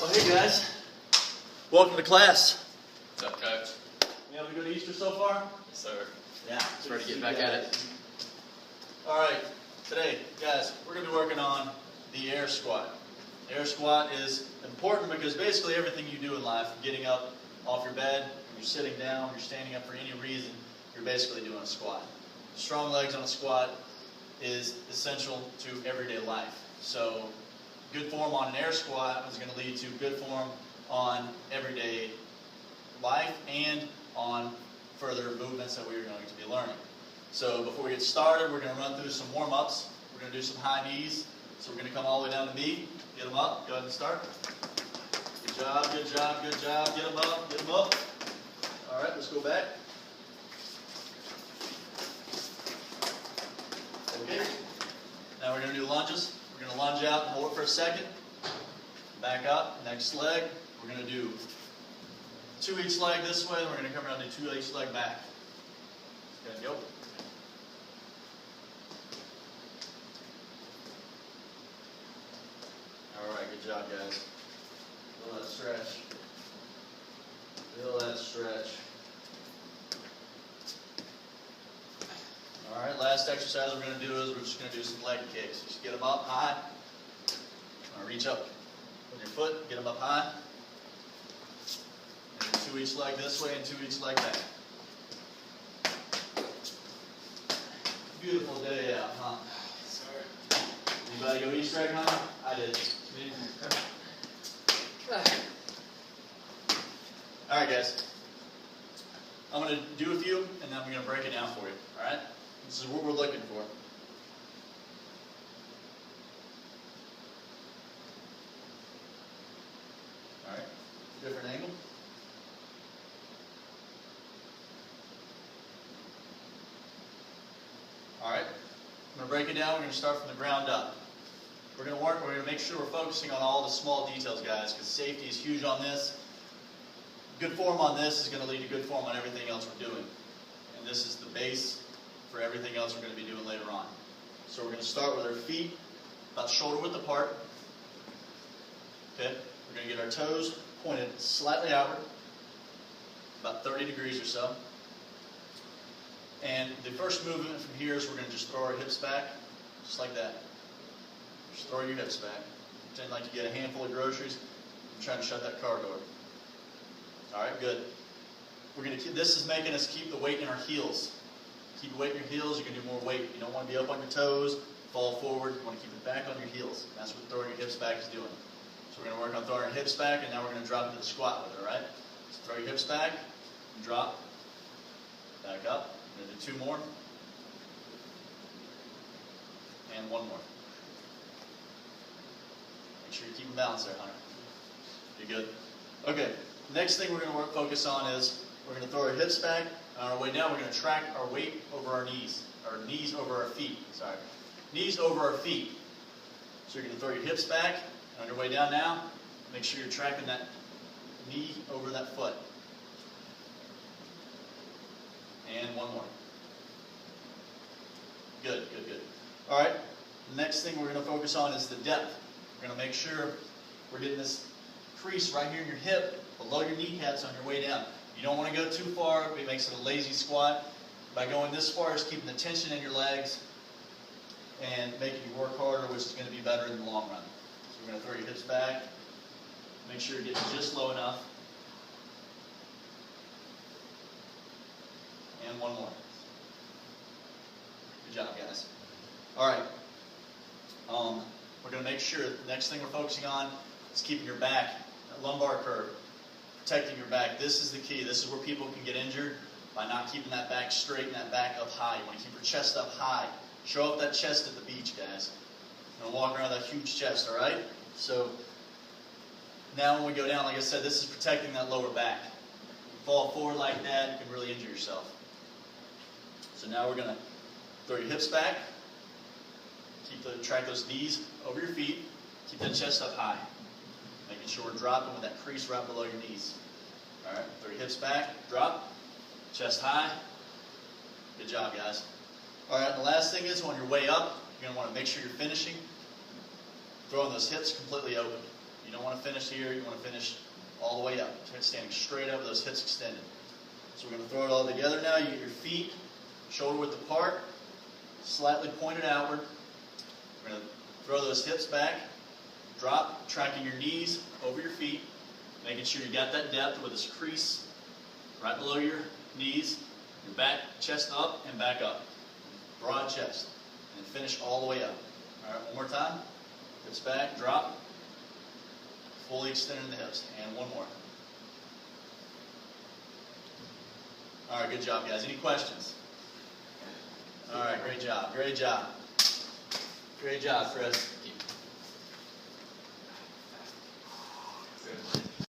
Well, hey guys, welcome to class. What's up, Coach? You having a good Easter so far? Yes, sir. Yeah. Just ready to get back at it. All right, today, guys, we're going to be working on the air squat. Air squat is important because basically everything you do in life, getting up off your bed, you're sitting down, you're standing up for any reason, you're basically doing a squat. Strong legs on a squat is essential to everyday life. So good form on an air squat is going to lead to good form on everyday life and on further movements that we are going to be learning. So before we get started, we're going to run through some warm-ups. We're going to do some high knees. So we're going to come all the way down to knee. Get them up. Go ahead and start. Good job, good job, good job. Get them up, get them up. All right, let's go back. Okay. Now we're going to do lunges. We're going to lunge out and hold it for a second. Back up. Next leg. We're going to do 2 each leg this way. Then we're going to come around and do 2 each leg back. Good, go. All right, good job, guys. Feel that stretch. Feel that stretch. All right, last exercise we're going to do is we're just going to do some leg kicks. Just get them up high. Reach up with your foot, get them up high. And 2 each leg this way and 2 each leg back. Beautiful day out, huh? Sorry. Anybody go Easter egg hunting? I did. All right, guys. I'm going to do a few, and then I'm going to break it down for you. All right? This is what we're looking for. All right. Different angle. All right. I'm going to break it down. We're going to start from the ground up. We're going to make sure we're focusing on all the small details, guys, because safety is huge on this. Good form on this is going to lead to good form on everything else we're doing. And this is the base for everything else we're going to be doing later on. So we're going to start with our feet about shoulder width apart. Okay? We're going to get our toes pointed slightly outward, about 30 degrees or so. And the first movement from here is we're going to just throw our hips back, just like that. Just throw your hips back. Pretend like you get a handful of groceries and trying to shut that car door. All right, good. We're going to keep, this is making us keep the weight in our heels. Keep the weight in your heels, you can do more weight. You don't want to be up on your toes, fall forward. You want to keep it back on your heels. That's what throwing your hips back is doing. So we're going to work on throwing our hips back, and now we're going to drop into the squat with it, all right? So throw your hips back, and drop, back up. We're going to do 2 more. And 1 more. Make sure you keep them balanced there, Hunter. You're good. Okay, next thing we're going to focus on is we're going to throw our hips back. On our way down, we're going to track our weight over our knees. Or knees over our feet, sorry. Knees over our feet. So you're going to throw your hips back. And on your way down now, make sure you're tracking that knee over that foot. And 1 more. Good, good, good. All right, the next thing we're going to focus on is the depth. We're going to make sure we're getting this crease right here in your hip, below your kneecaps on your way down. You don't want to go too far. It makes it a lazy squat. By going this far, it's keeping the tension in your legs and making you work harder, which is going to be better in the long run. So we're going to throw your hips back. Make sure you're getting just low enough. And 1 more. Good job, guys. All right. We're going to make sure the next thing we're focusing on is keeping your back, that lumbar curve, protecting your back. This is the key. This is where people can get injured by not keeping that back straight and that back up high. You want to keep your chest up high. Show off that chest at the beach, guys. You're going to walk around with that huge chest, all right? So now when we go down, like I said, this is protecting that lower back. You fall forward like that, you can really injure yourself. So now we're going to throw your hips back. Track those knees over your feet. Keep that chest up high. Making sure we're dropping with that crease right below your knees. All right, throw your hips back, drop, chest high. Good job, guys. All right, the last thing is on your way up, you're going to want to make sure you're finishing throwing those hips completely open. You don't want to finish here, you want to finish all the way up. Standing straight up with those hips extended. So we're going to throw it all together now. You get your feet shoulder width apart, slightly pointed outward. We're going to throw those hips back, drop, tracking your knees over your feet, making sure you got that depth with this crease right below your knees, your back, chest up and back up. Broad chest. And finish all the way up. All right, one more time. Hips back, drop, fully extending the hips. And one more. All right, good job, guys. Any questions? All right, great job. Great job. Great job, Chris.